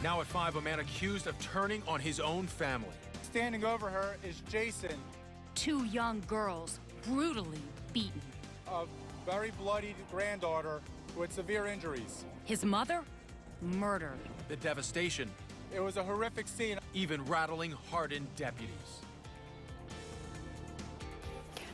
Now at 5, a man accused of turning on his own family. Standing over her is Jason. 2 young girls brutally beaten. A very bloodied granddaughter with severe injuries. His mother murdered. The devastation, It was a horrific scene. even rattling hardened deputies.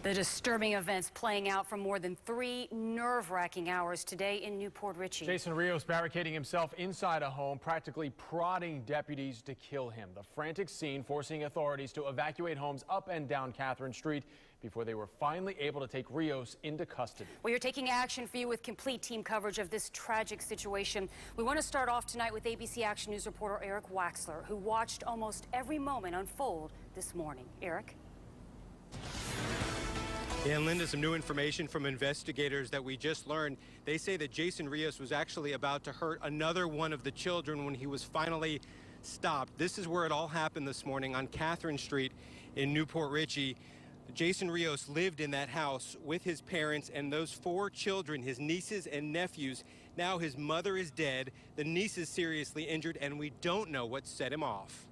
The disturbing events playing out for more than 3 nerve-wracking hours today in Newport Richey. Jason Rios barricading himself inside a home, practically prodding deputies to kill him. The frantic scene forcing authorities to evacuate homes up and down Catherine Street before they were finally able to take Rios into custody. We are taking action for you with complete team coverage of this tragic situation. We want to start off tonight with ABC Action News reporter Eric Waxler, who watched almost every moment unfold this morning. Eric? Yeah, and Linda, some new information from investigators that we just learned. They say that Jason Rios was actually about to hurt another one of the children when he was finally stopped. This is where it all happened this morning on Catherine Street in Newport Richey. Jason Rios lived in that house with his parents and those 4 children, his nieces and nephews. Now his mother is dead, the niece is seriously injured, and we don't know what set him off.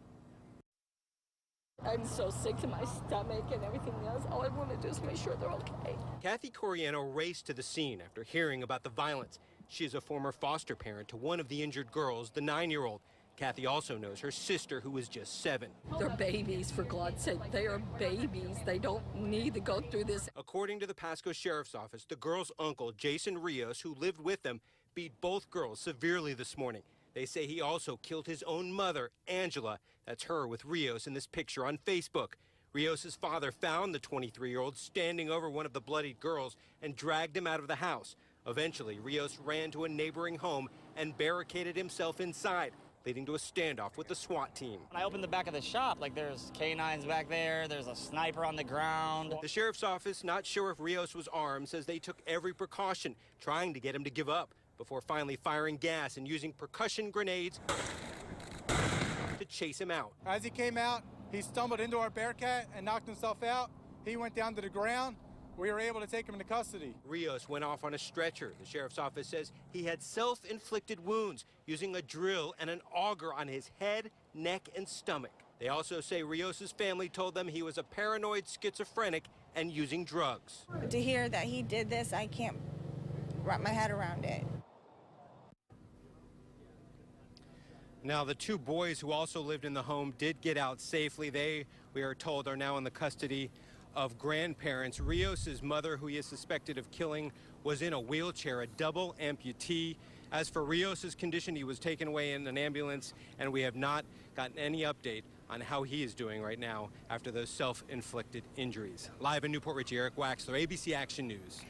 I'm so sick to my stomach and everything else. All I want to do is make sure they're okay. Kathy Coriano raced to the scene after hearing about the violence. She is a former foster parent to one of the injured girls, the 9-year-old. Kathy also knows her sister, who was just 7. They're babies, for God's sake. They are babies. They don't need to go through this. According to the Pasco Sheriff's Office, the girl's uncle, Jason Rios, who lived with them, beat both girls severely this morning. They say he also killed his own mother, Angela. That's her with Rios in this picture on Facebook. Rios' father found the 23-year-old standing over one of the bloodied girls and dragged him out of the house. Eventually, Rios ran to a neighboring home and barricaded himself inside, leading to a standoff with the SWAT team. When I opened the back of the shop, there's canines back there, there's a sniper on the ground. The sheriff's office, not sure if Rios was armed, says they took every precaution, trying to get him to give up, before finally firing gas and using percussion grenades to chase him out. As he came out, he stumbled into our Bearcat and knocked himself out. He went down to the ground. We were able to take him into custody. Rios went off on a stretcher. The sheriff's office says he had self-inflicted wounds using a drill and an auger on his head, neck, and stomach. They also say Rios' family told them he was a paranoid schizophrenic and using drugs. To hear that he did this, I can't wrap my head around it. Now, the 2 boys who also lived in the home did get out safely. They, we are told, are now in the custody of grandparents. Rios' mother, who he is suspected of killing, was in a wheelchair, a double amputee. As for Rios' condition, he was taken away in an ambulance, and we have not gotten any update on how he is doing right now after those self-inflicted injuries. Live in Newport Richey, Eric Waxler, ABC Action News.